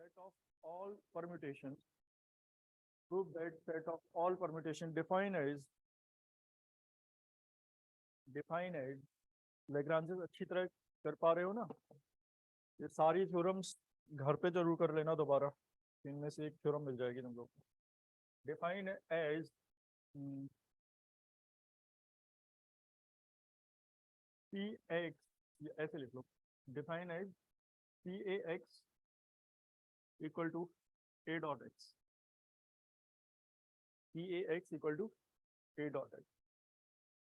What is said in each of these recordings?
set of all permutations, prove that set of all permutation define as Lagrange's अच्छी तरह कर पा रहे हो ना? ये सारी थ्योरम्स घर पे जरूर कर लेना दोबारा, इनमें से एक थ्योरम मिल जाएगी तुम लोग। डिफाइन एज पी एक्स, ऐसे लिख लो, define as P A x equal to a dot x, P A x equal to a dot x.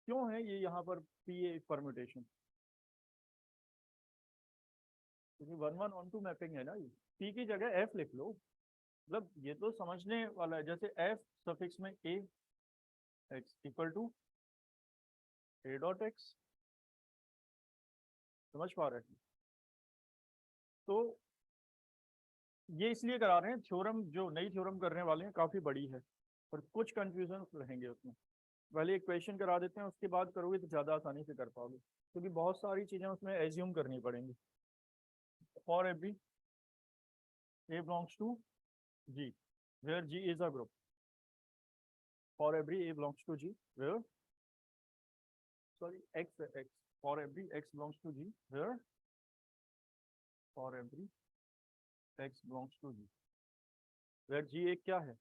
क्यों है ये यहाँ पर पी ए परम्यूटेशन? क्योंकि 1-1-on-2 मैपिंग है ना, ये पी की जगह एफ लिख लो, मतलब ये तो समझने वाला है। जैसे एफ सफिक्स में a x equal to a dot x, समझ पा रहे हैं? तो ये इसलिए करा रहे हैं, थ्योरम जो नई थ्योरम करने वाले हैं काफी बड़ी है और कुछ कंफ्यूजन रहेंगे उसमें। पहले एक क्वेश्चन करा देते हैं, उसके बाद करोगे तो ज्यादा आसानी से कर पाओगे, क्योंकि बहुत सारी चीजें उसमें एज्यूम करनी पड़ेंगी। For every a belongs to G, where G is a group, for every a belongs to G where, sorry x for every x belongs to G where, for every x belongs to G where G एक क्या है,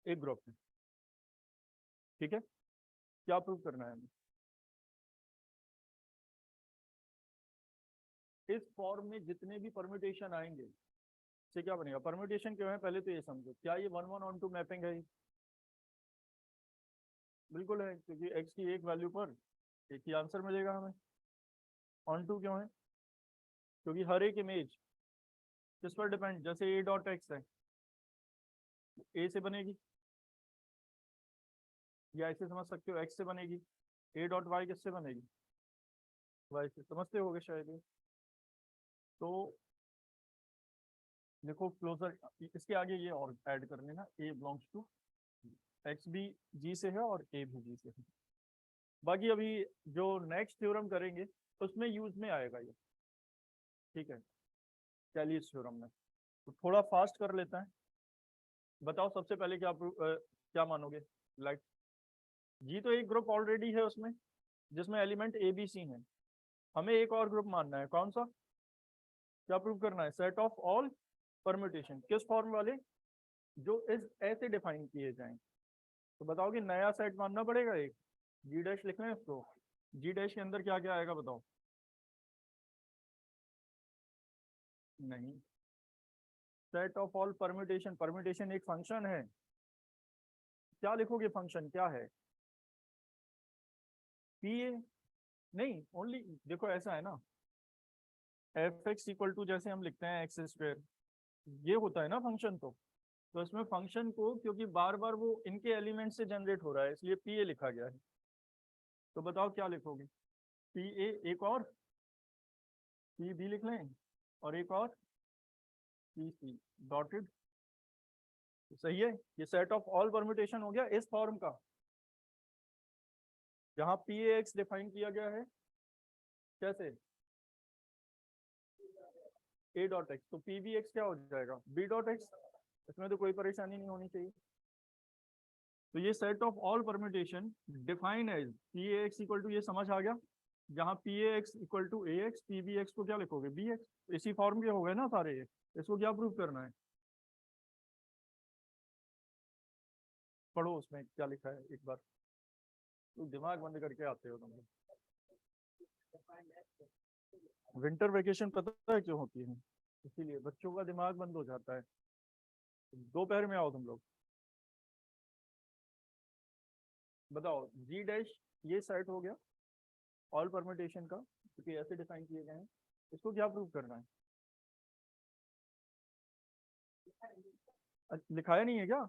एक group है। ठीक है, क्या prove करना है हमें? इस फॉर्म में जितने भी परम्यूटेशन आएंगे से क्या बनेगा? परम्यूटेशन क्यों है पहले तो ये समझो। क्या ये 1-1-on-2 मैपिंग है? बिल्कुल है, क्योंकि x की एक वैल्यू पर एक ही आंसर मिलेगा हमें। ऑन टू क्यों है? क्योंकि हर एक इमेज किस पर डिपेंड, जैसे ए डॉट एक्स है, ए से बनेगी, या ऐसे समझ सकते हो एक्स से बनेगी। ए डॉट वाई किससे बनेगी? वाई से, समझते होगे शायद ये। तो देखो क्लोजर, इसके आगे ये और ऐड कर लेना, ए बिलोंग्स टू एक्स भी जी से है और ए भी जी से है। बाकी अभी जो नेक्स्ट थ्योरम करेंगे उसमें यूज में आएगा ये, ठीक है, कैलिस थ्योरम में। तो थोड़ा फास्ट कर लेता है। बताओ सबसे पहले क्या मानोगे? लाइक जी तो एक ग्रुप ऑलरेडी है उसमें, जिसमें एलिमेंट ए बी सी है। हमें एक और ग्रुप मानना है, कौन सा? क्या प्रूव करना है? सेट ऑफ ऑल परम्यूटेशन, किस फॉर्म वाले? जो इस ऐसे डिफाइन किए जाएं। तो बताओ कि नया सेट मानना पड़ेगा एक, जी डैश लिख लें इसको। जी डैश के अंदर क्या क्या आएगा बताओ? नहीं, set of all permutation, permutation एक फंक्शन है। क्या लिखोगे? फंक्शन क्या है? पी ए नहीं, ओनली देखो ऐसा है ना, एफ एक्स इक्वल टू जैसे हम लिखते हैं एक्स स्क्वायर, ये होता है ना फंक्शन। तो इसमें फंक्शन को क्योंकि बार बार वो इनके एलिमेंट से जनरेट हो रहा है, इसलिए पी ए लिखा गया है। तो बताओ क्या लिखोगे? पी ए, एक और पी बी लिख लें, और एक और पी सी डॉटेड। सही है, ये सेट ऑफ ऑल परम्यूटेशन हो गया इस फॉर्म का, जहां पी ए एक्स डिफाइन किया गया है कैसे? ए डॉट एक्स, तो पी बी एक्स क्या हो जाएगा? B dot X. इसमें तो कोई परेशानी नहीं होनी चाहिए। तो ये set of all permutation define as P A x equal to, ये समझ आ गया, जहां P A x equal to A X, P B X को क्या लिखोगे? B x. इसी फॉर्म के हो गए ना सारे ये। इसको क्या प्रूव करना है? पढ़ो उसमें क्या लिखा है एक बार, तो दिमाग बंद करके आते हो तुम लोग। विंटर वेकेशन पता है क्यों होती है? इसीलिए बच्चों का दिमाग बंद हो जाता है। दोपहर में आओ तुम लोग। बताओ जी डैश, ये सेट हो गया ऑल परम्यूटेशन का, क्योंकि ऐसे डिफाइन किए गए हैं। इसको क्या प्रूव करना है? लिखाया नहीं है क्या?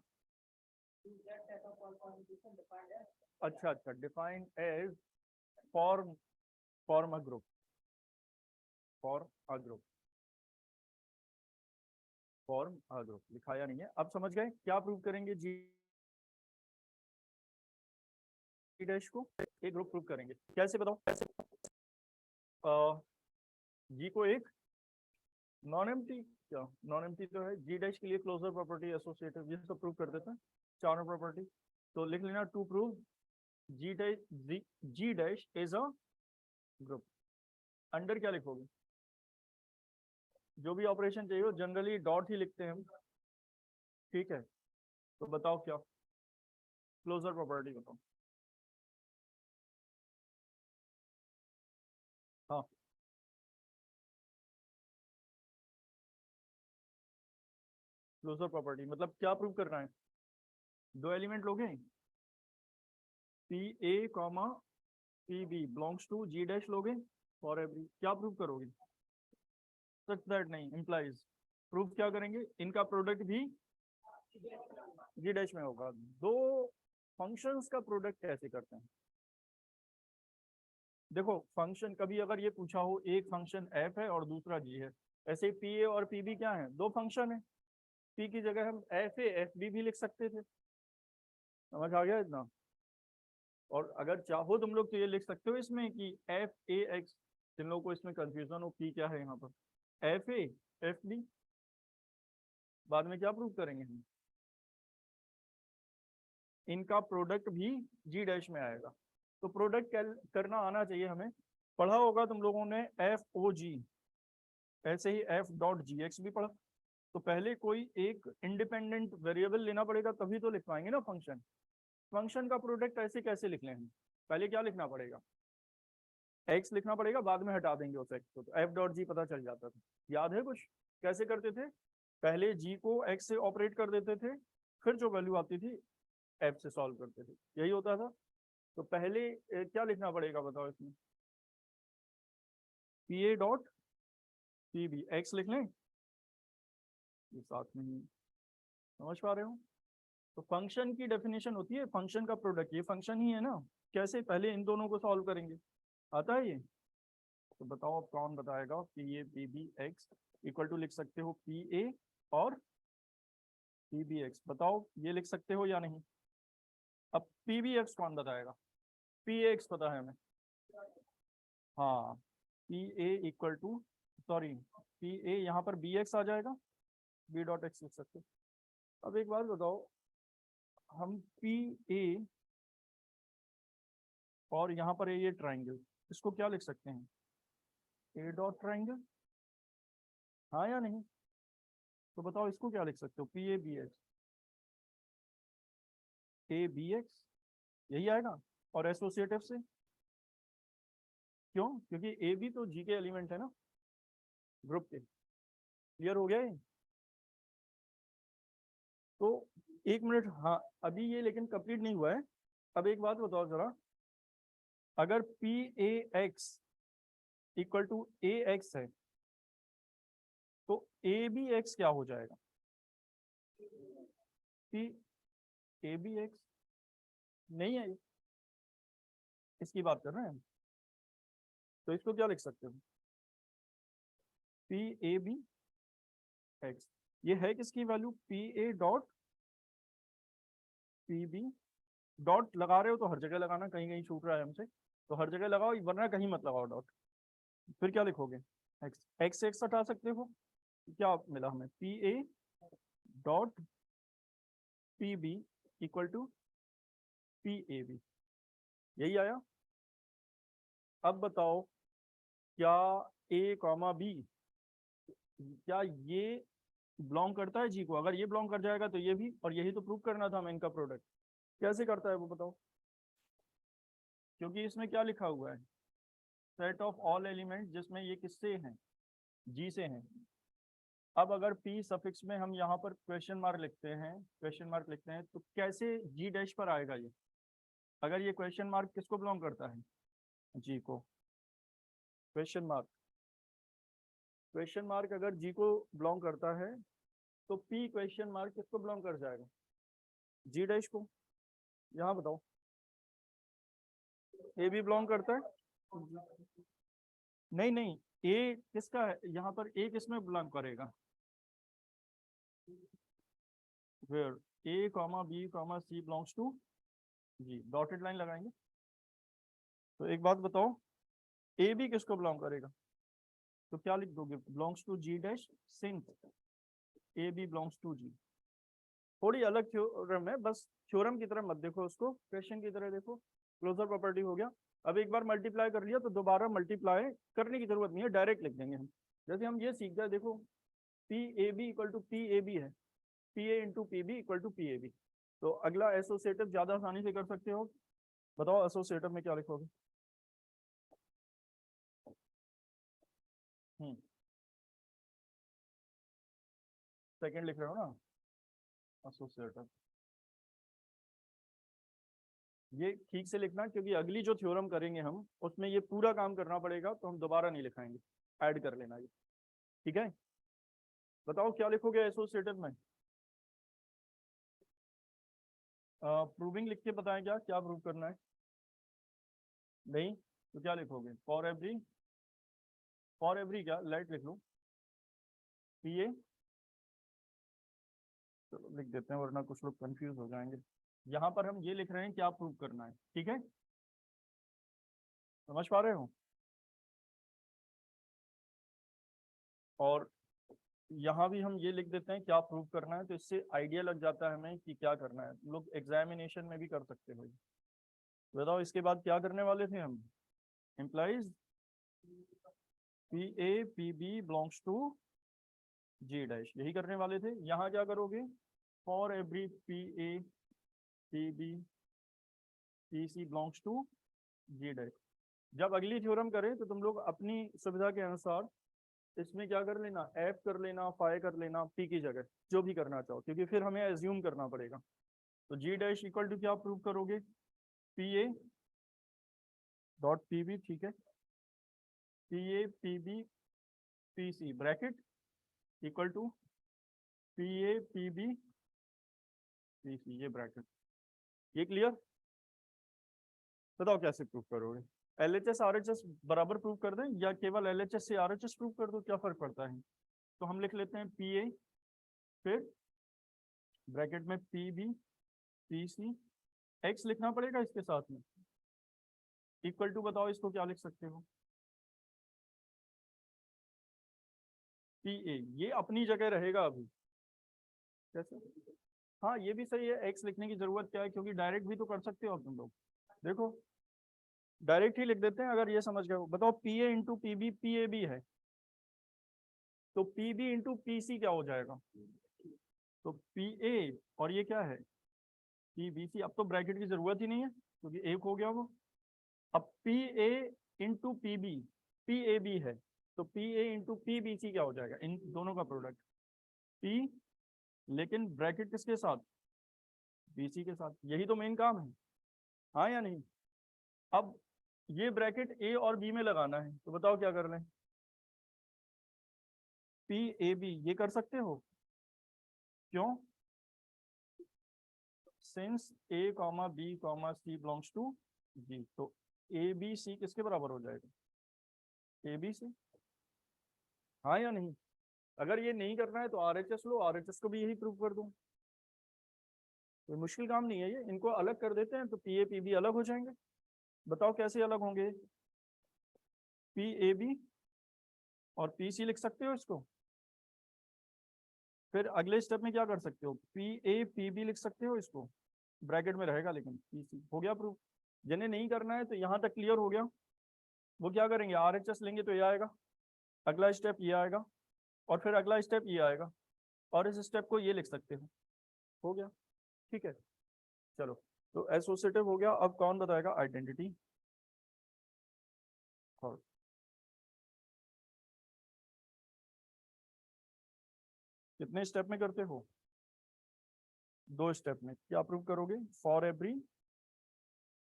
अच्छा अच्छा, define as form, form a group, form a group, form a group लिखाया नहीं है। अब समझ गए क्या प्रूव करेंगे? जी डैश को एक ग्रुप प्रूव करेंगे, कैसे बताओ? कैसे? जी को एक नॉन एम्प्टी क्या, नॉन एम्प्टी तो है, जी डैश के लिए क्लोजर प्रॉपर्टी एसोसिएटिव, ये सब प्रूव कर देते हैं चारों प्रॉपर्टी। तो लिख लेना to prove G dash, G dash is a group. Under क्या लिखोगे, जो भी ऑपरेशन चाहिए हो जनरली डॉट ही लिखते हैं हम, ठीक है। तो बताओ क्या क्लोजर प्रॉपर्टी बताओ। हाँ, क्लोजर प्रॉपर्टी मतलब क्या प्रूव करना है, दो एलिमेंट लोगे, P A comma P B belongs to G dash लोगे फॉर एवरी, क्या प्रूव करोगे, सच दैट नहीं इंप्लाइज, प्रूव क्या करेंगे, इनका प्रोडक्ट भी जी डैश में होगा। दो फंक्शंस का प्रोडक्ट कैसे करते हैं, देखो फंक्शन कभी अगर ये पूछा हो एक फंक्शन एफ है और दूसरा जी है, ऐसे पी ए और पी बी क्या है, दो फंक्शन है, पी की जगह हम एफ ए एफ बी भी लिख सकते थे, समझ आ गया इतना। और अगर चाहो तुम लोग तो ये लिख सकते हो इसमें कि एफ ए एक्स, जिन लोगों को इसमें कंफ्यूजन हो पी क्या है यहाँ पर, एफ ए एफ बी, बाद में क्या प्रूव करेंगे हम, इनका प्रोडक्ट भी जी डैश में आएगा। तो प्रोडक्ट करना आना चाहिए हमें, पढ़ा होगा तुम लोगों ने एफ ओ जी, ऐसे ही एफ डॉट जी एक्स भी पढ़ा। तो पहले कोई एक इंडिपेंडेंट वेरिएबल लेना पड़ेगा तभी तो लिख पाएंगे ना फंक्शन, फंक्शन का प्रोडक्ट ऐसे कैसे लिख लें हम, पहले क्या लिखना पड़ेगा, एक्स लिखना पड़ेगा, बाद में हटा देंगे उस एक्स को, तो एफ डॉट जी पता चल जाता था। याद है कुछ कैसे करते थे, पहले जी को एक्स से ऑपरेट कर देते थे, फिर जो वैल्यू आती थी एफ से सॉल्व करते थे, यही होता था। तो पहले क्या लिखना पड़ेगा बताओ इसमें, P A dot P B, X लिख लें ये साथ में ही, समझ पा रहे हो। तो फंक्शन की डेफिनेशन होती है फंक्शन का प्रोडक्ट, ये फंक्शन ही है ना, कैसे पहले इन दोनों को सॉल्व करेंगे, आता है ये। तो बताओ अब कौन बताएगा, P A P B X equal to लिख सकते हो पी ए और पी बी एक्स, बताओ ये लिख सकते हो या नहीं। अब पी बी एक्स कौन बताएगा, पी ए एक्स पता है हमें, हाँ, P A equal to, sorry P A यहाँ पर बी एक्स आ जाएगा, बी डॉट एक्स लिख सकते हो। अब एक बात बताओ, हम पी ए और यहाँ पर ये ट्राइंगल, इसको क्या लिख सकते हैं, ए डॉट ट्राइंगल, हाँ या नहीं। तो बताओ इसको क्या लिख सकते हो, P A B X, A B X यही आएगा, और एसोसिएटिव से, क्यों, क्योंकि ए बी तो जी के एलिमेंट है ना ग्रुप के, क्लियर हो गया ये। तो एक मिनट, हाँ अभी ये लेकिन कंप्लीट नहीं हुआ है। अब एक बात बताओ जरा, अगर P A x equal to A X है तो ए बी एक्स क्या हो जाएगा, पी ए बी एक्स नहीं है, इसकी बात कर रहे हैं हम। तो इसको क्या लिख सकते हो, पी ए बी एक्स, ये है किसकी value, P A dot P B, dot लगा रहे हो तो हर जगह लगाना, कहीं कहीं छूट रहा है हमसे, तो हर जगह लगाओ वरना कहीं मत लगाओ डॉट। फिर क्या लिखोगे, एक्स, एक्स से एक्स हटा सकते हो, क्या मिला हमें, P A dot P B equal to P A B, यही आया। अब बताओ क्या ए कॉमा बी, क्या ये बिलोंग करता है जी को, अगर ये बिलोंग कर जाएगा तो ये भी, और यही तो प्रूव करना था हमें इनका प्रोडक्ट, कैसे करता है वो बताओ, क्योंकि इसमें क्या लिखा हुआ है, सेट ऑफ ऑल एलिमेंट जिसमें ये किससे हैं, जी से हैं। अब अगर पी सफिक्स में हम यहाँ पर क्वेश्चन मार्क लिखते हैं, क्वेश्चन मार्क लिखते हैं तो कैसे जी डैश पर आएगा ये, अगर ये क्वेश्चन मार्क किसको बिलोंग करता है, जी को, क्वेश्चन मार्क, क्वेश्चन मार्क अगर जी को बिलोंग करता है तो पी क्वेश्चन मार्क किसको बिलोंग कर जाएगा, जी डैश को, यहाँ बताओ, ए भी बिलोंग करता है, नहीं नहीं, ए किसका है यहाँ पर, ए किसमें बिलोंग करेगा, where A comma B comma C belongs to G, dotted line लगाएंगे। तो एक बात बताओ, ए बी किसको बिलोंग करेगा, तो क्या लिख दोगे, belongs to G dash since a b belongs to G. थोड़ी अलग थ्योरम है, बस थ्योरम की तरह मत देखो उसको, क्वेश्चन की तरह देखो। क्लोजर प्रॉपर्टी हो गया। अब एक बार मल्टीप्लाई कर लिया तो दोबारा मल्टीप्लाई करने की जरूरत नहीं है, डायरेक्ट लिख देंगे हम। जैसे हम ये सीख गए, देखो P A b equal to P A B है, P A into P B equal to P A b. तो अगला एसोसिएटिव ज्यादा आसानी से कर सकते हो। बताओ एसोसिएटिव में क्या लिखोगे। सेकंड लिख रहे हो ना, एसोसिएटिव। ये ठीक से लिखना, क्योंकि अगली जो थ्योरम करेंगे हम उसमें ये पूरा काम करना पड़ेगा, तो हम दोबारा नहीं लिखाएंगे, ऐड कर लेना ये। ठीक है, बताओ क्या लिखोगे एसोसिएटिव में। प्रूविंग लिख के बताएं, क्या क्या प्रूव करना है। नहीं तो क्या लिखोगे, फॉर एवरी क्या लेट लिख लो, पी ए। चलो लिख देते हैं, वरना कुछ लोग कंफ्यूज हो जाएंगे। यहाँ पर हम ये लिख रहे हैं क्या प्रूव करना है, ठीक है, समझ पा रहे हो। और यहाँ भी हम ये लिख देते हैं क्या प्रूव करना है, तो इससे आइडिया लग जाता है हमें कि क्या करना है। लोग एग्जामिनेशन में भी कर सकते हो। बताओ इसके बाद क्या करने वाले थे हम, implies P A P B belongs to G dash, यही करने वाले थे। यहाँ क्या करोगे, for every P A P B P C belongs to G dash. जब अगली थ्योरम करें तो तुम लोग अपनी सुविधा के अनुसार इसमें क्या कर लेना, एफ कर लेना, फाई कर लेना, पी की जगह जो भी करना चाहो, क्योंकि फिर हमें एज्यूम करना पड़ेगा। तो जी डैश इक्वल टू क्या प्रूव करोगे, P A dot P B, ठीक है, P A P B P C bracket equal to P A P B P C, ये ब्रैकेट। ये क्लियर। बताओ कैसे प्रूव करोगे, L H S R H S बराबर प्रूव कर दें, या केवल एल एच एस से आर एच एस प्रूव कर दो, क्या फर्क पड़ता है। तो हम लिख लेते हैं पी ए, फिर ब्रैकेट में P B P C, X लिखना पड़ेगा इसके साथ में, इक्वल टू, बताओ इसको क्या लिख सकते हो, पी ए। ये अपनी जगह रहेगा अभी, कैसे। हाँ ये भी सही है, एक्स लिखने की जरूरत क्या है, क्योंकि डायरेक्ट भी तो कर सकते हो तुम लोग। देखो डायरेक्ट ही लिख देते हैं, अगर ये समझ गए हो। बताओ P A into P B P A B है, तो P B into P C क्या हो जाएगा, तो पी ए, और ये क्या है, पी बी सी। अब तो ब्रैकेट की जरूरत ही नहीं है, क्योंकि एक हो गया वो। अब P A into P B P A B है, तो पी ए इंटू पी बी सी क्या हो जाएगा, इन दोनों का प्रोडक्ट, पी, लेकिन ब्रैकेट किसके साथ, बी सी के साथ। यही तो मेन काम है, हाँ या नहीं। अब ये ब्रैकेट ए और बी में लगाना है, तो बताओ क्या कर लें, पी ए बी ये कर सकते हो, क्यों, since a comma B comma C belongs to G, तो ए बी सी किसके बराबर हो जाएगा, ए बी सी, हाँ या नहीं। अगर ये नहीं करना है तो are H S low, are H S को भी यही प्रूव कर दूं, कोई मुश्किल काम नहीं है ये। इनको अलग कर देते हैं तो पी ए पी बी अलग हो जाएंगे। बताओ कैसे अलग होंगे, पी ए बी और पी सी लिख सकते हो इसको। फिर अगले स्टेप में क्या कर सकते हो, पी ए पी बी लिख सकते हो इसको, ब्रैकेट में रहेगा लेकिन पी सी, हो गया प्रूफ। जिन्हें नहीं करना है तो यहाँ तक क्लियर हो गया, वो क्या करेंगे, आर एच एस लेंगे तो ये आएगा, अगला स्टेप ये आएगा, और फिर अगला स्टेप ये आएगा, और इस स्टेप को ये लिख सकते हो गया, ठीक है। चलो, तो एसोसिएटिव हो गया। अब कौन बताएगा आइडेंटिटी। और कितने स्टेप में करते हो, दो स्टेप में। क्या प्रूव करोगे, for every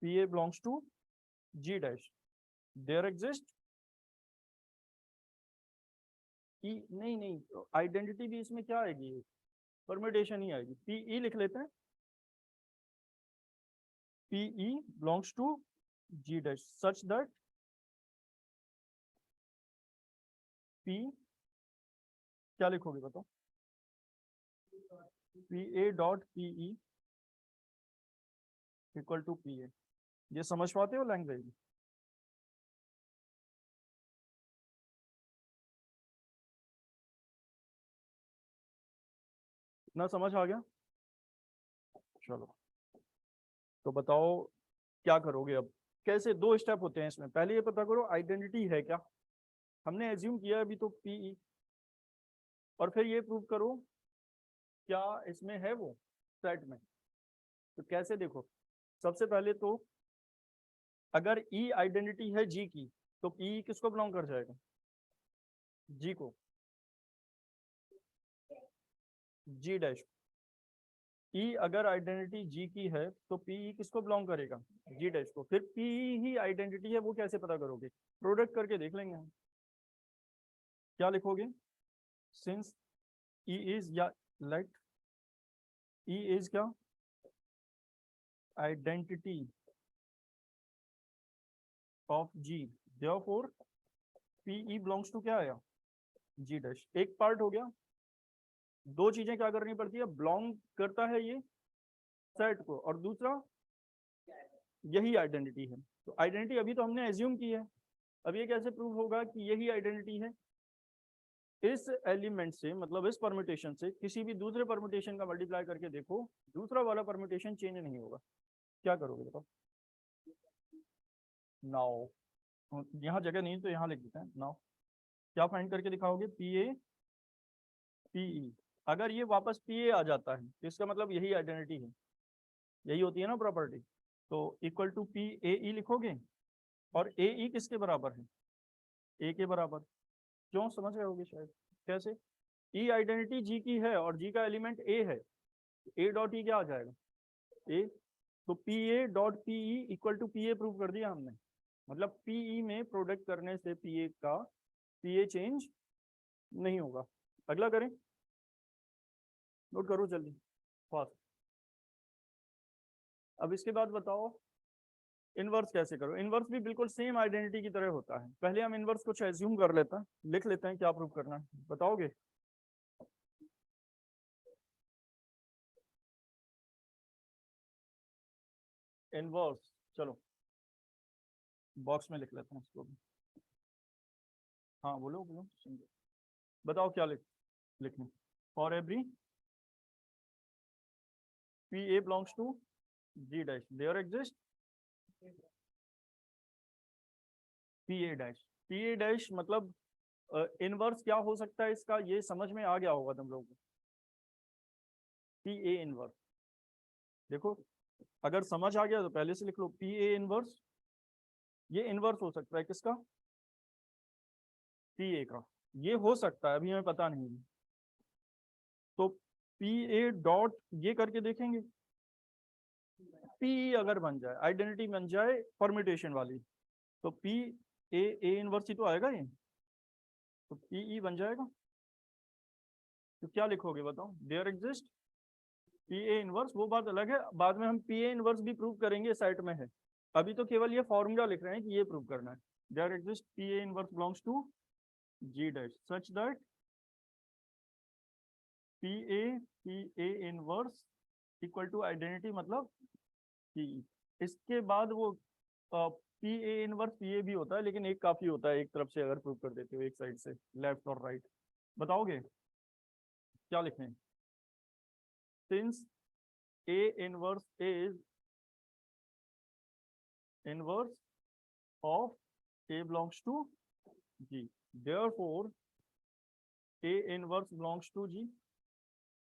P A belongs to G dash there exist e, नहीं नहीं, आइडेंटिटी भी इसमें क्या आएगी, परम्यूटेशन ही आएगी। पी ई लिख लेते हैं, P E belongs to G dash such that P, क्या लिखोगे बताओ, P A dot P E equal to P A. ये समझ पाते हो लैंग्वेज। ना समझ आ गया? चलो तो बताओ क्या करोगे अब। कैसे, दो स्टेप होते हैं इसमें। पहले ये पता करो आइडेंटिटी है क्या, हमने एज्यूम किया अभी तो पीई, और फिर ये प्रूव करो क्या इसमें है वो सेट में। तो कैसे देखो, सबसे पहले तो अगर ई आइडेंटिटी है जी की, तो पी किसको बिलोंग कर जाएगा, जी को, जी डैश। ई अगर आइडेंटिटी जी की है तो पी किसको बिलोंग करेगा, जी डैश को। फिर पी ही आइडेंटिटी है, वो कैसे पता करोगे, प्रोडक्ट करके देख लेंगे हम। क्या लिखोगे, सिंस ई इज, या लेट ई इज क्या, identity of G, therefore P E belongs to क्या आया, जी डैश। एक पार्ट हो गया। दो चीजें क्या करनी पड़ती है, बिलोंग करता है ये सेट को, और दूसरा यही आइडेंटिटी है। तो आइडेंटिटी अभी तो हमने एज्यूम की है, अब ये कैसे प्रूव होगा कि यही आइडेंटिटी है। इस एलिमेंट से, मतलब इस परम्यूटेशन से किसी भी दूसरे परम्यूटेशन का मल्टीप्लाई करके देखो, दूसरा वाला परम्यूटेशन चेंज नहीं होगा। क्या करोगे बताओ। नाउ यहाँ जगह नहीं तो यहाँ लिख देते हैं नाउ। क्या फाइंड करके दिखाओगे, पी ए पीई। अगर ये वापस पी ए आ जाता है तो इसका मतलब यही आइडेंटिटी है, यही होती है ना प्रॉपर्टी। तो इक्वल टू पी ए ई लिखोगे, और ए ई किसके बराबर है, ए के बराबर। क्यों, समझ गए होगे शायद कैसे। ई आइडेंटिटी जी की है और जी का एलिमेंट ए है, ए डॉट ई क्या आ जाएगा, ए। तो P A dot P E equal to P A prove कर दिया हमने। मतलब पी ई में प्रोडक्ट करने से पी ए का पी ए चेंज नहीं होगा। अगला करें, नोट करो जल्दी फास्ट। अब इसके बाद बताओ इनवर्स कैसे करो। इनवर्स भी बिल्कुल सेम आइडेंटिटी की तरह होता है। पहले हम इनवर्स कुछ एज्यूम कर लेते हैं, लिख लेते हैं क्या प्रूव करना है, बताओगे। इनवर्स, चलो बॉक्स में लिख लेते हैं इसको भी। हाँ बोलो बोलो, बताओ क्या लिखना। For every P A belongs to G dash there exist P A dash. P A dash मतलब इनवर्स क्या हो सकता है इसका, ये समझ में आ गया होगा तुम लोगों को। पी ए इनवर्स, देखो अगर समझ आ गया तो पहले से लिख लो, पी ए इनवर्स। ये इनवर्स हो सकता है किसका, पी ए का। ये हो सकता है, अभी हमें पता नहीं है। तो पी ए डॉट ये करके देखेंगे, पी अगर बन जाए, आइडेंटिटी बन जाए परम्यूटेशन वाली, तो पी ए इनवर्स ही तो आएगा ये, तो पी बन जाएगा। तो क्या लिखोगे बताओ, there exist P A inverse. वो बात अलग है, बाद में हम पी ए इनवर्स भी प्रूव करेंगे, साइट में है। अभी तो केवल ये फॉर्मूला लिख रहे हैं कि ये प्रूव करना है। There exist P A inverse belongs to G dash such that P A inverse equal to identity, मतलब पी। इसके बाद वो P A inverse P A भी होता है, लेकिन एक काफी होता है, एक तरफ से अगर प्रूव कर देते हो, एक साइड से, लेफ्ट और राइट। बताओगे क्या लिखें, since a inverse is inverse of a belongs to G, therefore a inverse belongs to G.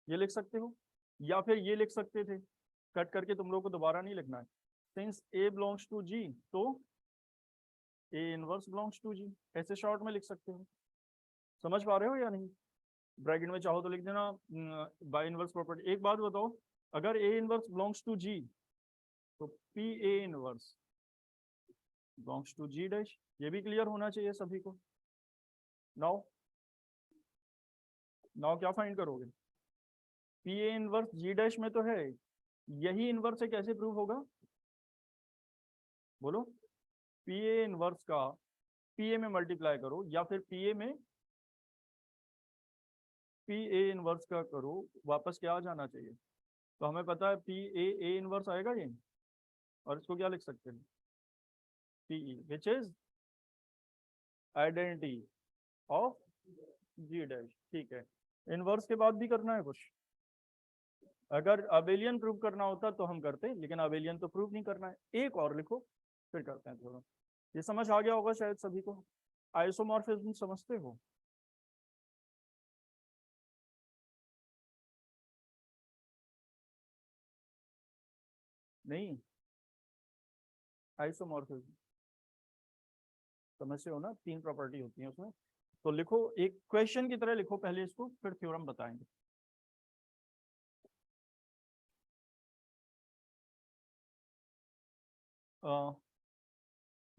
ये लिख सकते हो, या फिर ये लिख सकते थे, कट करके तुम लोग को दोबारा नहीं लिखना है। Since A belongs to G, तो ए इनवर्स बिलोंग्स टू जी, ऐसे शॉर्ट में लिख सकते हो। समझ पा रहे हो या नहीं। ब्रैकेट में चाहो तो लिख देना बाय इनवर्स प्रॉपर्टी। एक बात बताओ, अगर A inverse belongs to G, तो P A inverse belongs to G dash. ये भी क्लियर होना चाहिए सभी को। नाउ नाउ क्या फाइंड करोगे, P A inverse G dash में तो है, यही इनवर्स से कैसे प्रूव होगा, बोलो। पी ए इनवर्स का पी ए में मल्टीप्लाई करो, या फिर पी ए में पी ए इनवर्स का करो, वापस क्या आ जाना चाहिए। तो हमें पता है पी ए इनवर्स आएगा ये, और इसको क्या लिख सकते हैं, P E which is identity of G dash. ठीक है, इनवर्स के बाद भी करना है कुछ, अगर अबेलियन प्रूव करना होता तो हम करते, लेकिन अबेलियन तो प्रूव नहीं करना है। एक और लिखो फिर करते हैं थोड़ा। ये समझ आ गया होगा शायद सभी को। आइसोमॉर्फिज्म समझते हो? नहीं, आइसोमॉर्फिज्म समझते हो ना, 3 प्रॉपर्टी होती है उसमें। तो लिखो, एक क्वेश्चन की तरह लिखो पहले इसको, फिर थ्योरम बताएंगे।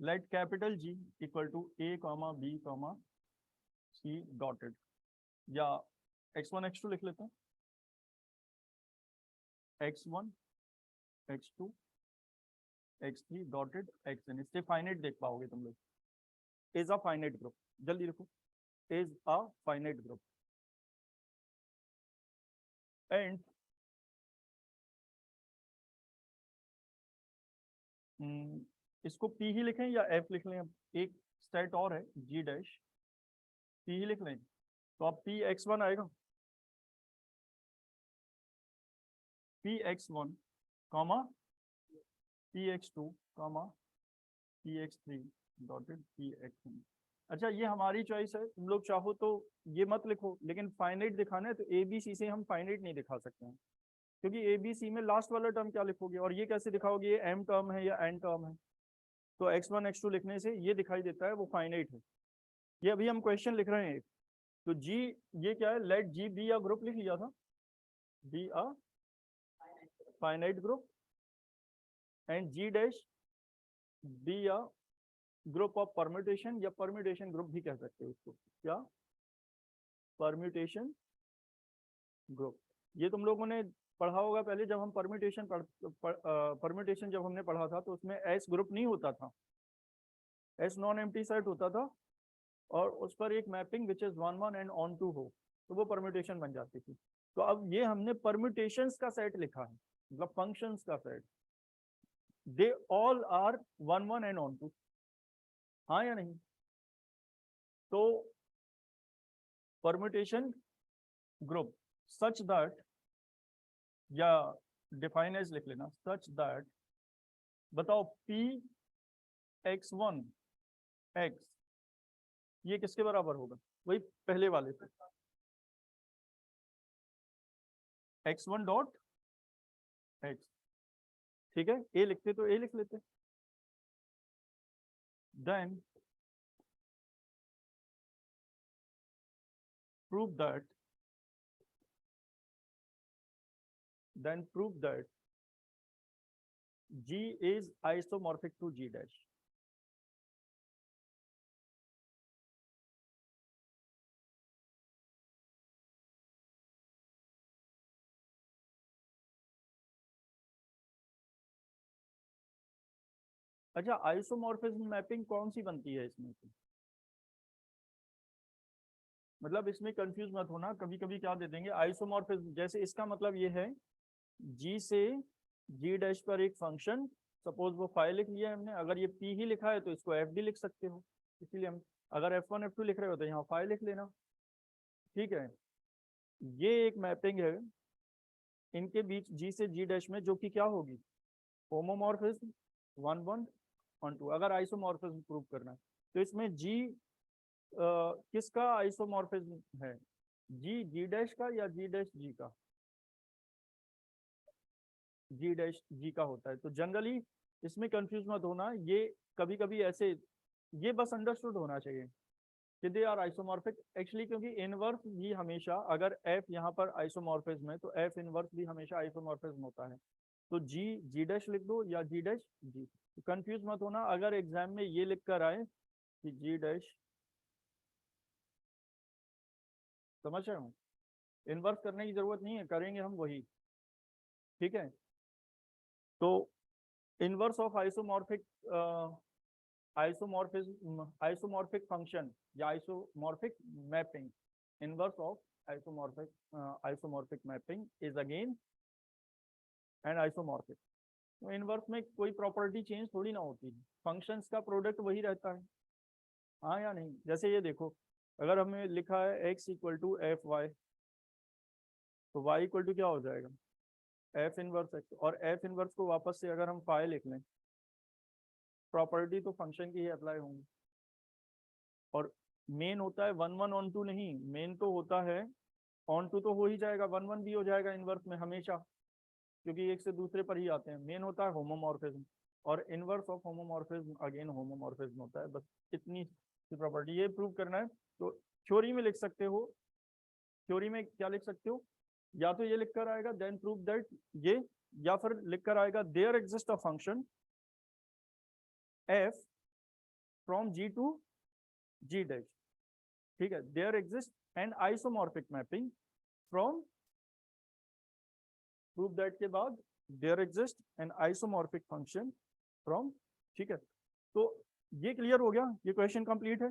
Let capital G equal to A comma B comma C dotted, या x1 x2 लिख लेते हैं। x1 x2 x3 dotted xn, इससे फाइनाइट देख पाओगे तुम लोग। इज अ फाइनाइट ग्रुप, जल्दी लिखो, is a finite group and इसको P ही लिखें या F लिख लें? एक सेट और है G डैश, P ही लिख लें। तो अब P x1 आएगा, P x1 comma P x2 comma P x3 dotted P xn। अच्छा, ये हमारी चॉइस है, तुम लोग चाहो तो ये मत लिखो, लेकिन फाइनाइट दिखाना है तो ए बी सी से हम फाइनाइट नहीं दिखा सकते हैं, क्योंकि ए बी सी में लास्ट वाला टर्म क्या लिखोगे, और ये कैसे दिखाओगे, ये एम टर्म है या एन टर्म है। तो x1 x2 लिखने से ये दिखाई देता है वो फाइनाइट है। ये अभी हम क्वेश्चन लिख रहे हैं। तो जी, ये क्या है, let G be a group लिख लिया था, be a finite group and G dash be a group of permutation, या परम्यूटेशन ग्रुप भी कह सकते हो इसको, क्या, परम्यूटेशन ग्रुप। ये तुम लोगों ने पढ़ा होगा पहले, जब हम परम्यूटेशन परम्यूटेशन जब हमने पढ़ा था तो उसमें एस ग्रुप नहीं होता था, एस नॉन एम्प्टी सेट होता था, और उस पर एक mapping which is 1 1 and on 2 हो, तो वो परम्यूटेशन बन जाती थी। तो अब ये हमने परम्यूटेशंस का सेट लिखा है, मतलब फंक्शंस का set, they all are 1 1 and on 2, हाँ या नहीं? तो परम्यूटेशन ग्रुप सच दैट, या डिफाइन एज लिख लेना, सच दैट, बताओ P x1 x ये किसके बराबर होगा, वही पहले वाले से, x1 डॉट x। ठीक है, ए लिखते तो ए लिख लेते, then prove that, then prove that G is isomorphic to G dash। अच्छा, आइसोमॉर्फिज्म मैपिंग कौन सी बनती है इसमें से? मतलब इसमें कंफ्यूज मत होना, कभी कभी क्या दे देंगे आइसोमॉर्फिज्म, जैसे इसका मतलब ये है G से G डैश पर एक फंक्शन, सपोज वो फाइव लिख लिया है हमने, अगर ये P ही लिखा है तो इसको FD लिख सकते हो, इसीलिए हम, अगर F1 F2 लिख रहे हो तो यहाँ फाइव लिख लेना। ठीक है, ये एक मैपिंग है इनके बीच G से G डैश में, जो कि क्या होगी, होमोमॉर्फिज्म 1 1 ऑन 2, अगर आइसोमॉर्फिज्म प्रूव करना है। तो इसमें G किसका आइसोमॉर्फिज्म है, G G डैश का या G डैश G का? G डैश G का होता है। तो जनरली इसमें कंफ्यूज मत होना, ये कभी कभी ऐसे, ये बस अंडरस्टूड होना चाहिए कि दे आर आइसोमॉर्फिक एक्चुअली, क्योंकि इनवर्स भी हमेशा, अगर F यहाँ पर आइसोमॉर्फिज्म है तो F इनवर्स भी हमेशा आइसोमॉर्फिज्म होता है। तो G G डैश लिख दो या G डैश G, कंफ्यूज मत होना। अगर एग्जाम में ये लिख कर आए कि G डैश, समझ रहे हो, इनवर्स करने की जरूरत नहीं है, करेंगे हम वही। ठीक है, तो inverse of isomorphic, isomorphic function या isomorphic mapping, inverse of isomorphic mapping is again and isomorphic. तो इनवर्स में कोई प्रॉपर्टी चेंज थोड़ी ना होती है, फंक्शंस का प्रोडक्ट वही रहता है, हाँ या नहीं? जैसे ये देखो, अगर हमें लिखा है x equal to F Y, तो y इक्वल टू क्या हो जाएगा, एफ इनवर्स एक्स, और एफ इनवर्स को वापस से अगर हम फाइ लिख लें, प्रॉपर्टी तो फंक्शन की ही अप्लाई होंगी। और मेन होता है 1 1 ऑन टू नहीं, मेन तो होता है ऑन टू, तो हो ही जाएगा, 1 1 भी हो जाएगा इनवर्स में हमेशा, क्योंकि एक से दूसरे पर ही आते हैं। मेन होता है होमोमॉर्फिज्म, और inverse of homomorphism again homomorphism होता है। बस इतनी प्रॉपर्टी ये प्रूव करना है। तो थ्योरी में लिख सकते हो, थ्योरी में क्या लिख सकते हो, या तो ये लिख कर आएगा देन प्रूव दैट ये, या फिर लिख कर आएगा there exist a function F from G to G dash. ठीक है, there exist an isomorphic mapping from, prove that के बाद there exist an isomorphic function from. ठीक है, तो ये क्लियर हो गया, ये क्वेश्चन कंप्लीट है।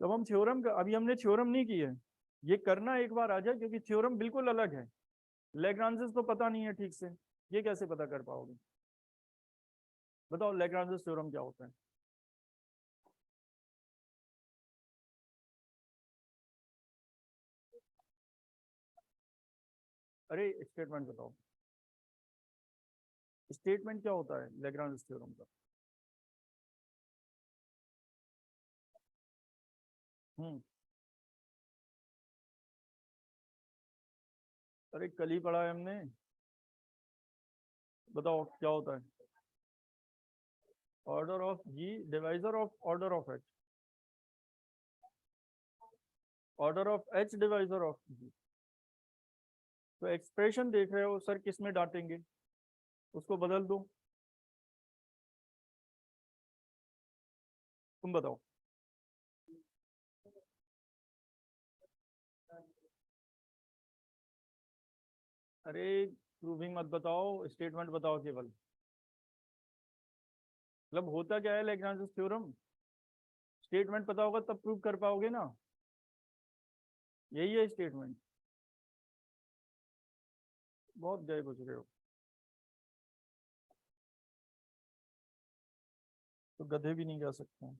जब हम थ्योरम का, अभी हमने थ्योरम नहीं की है, ये करना एक बार आ जाए, क्योंकि थ्योरम बिल्कुल अलग है। लैग्रांजेस तो पता नहीं है ठीक से, ये कैसे पता कर पाओगे? बताओ लैग्रांजेस थ्योरम क्या होता है? अरे स्टेटमेंट बताओ, स्टेटमेंट क्या होता है लैग्रांजेस थ्योरम का? हम्म, अरे कल ही पढ़ा है हमने, बताओ क्या होता है? Order of G divisor of order of H, order of H divisor of G. तो एक्सप्रेशन देख रहे हो सर, किस में डांटेंगे? उसको बदल दो, तुम बताओ। अरे प्रूविंग मत बताओ, स्टेटमेंट बताओ केवल। मतलब होता क्या है लैग्रांज थ्योरम? स्टेटमेंट पता होगा तब प्रूव कर पाओगे ना, यही है स्टेटमेंट। बहुत गए गुजरे हो, तो गधे भी नहीं कह सकते हैं,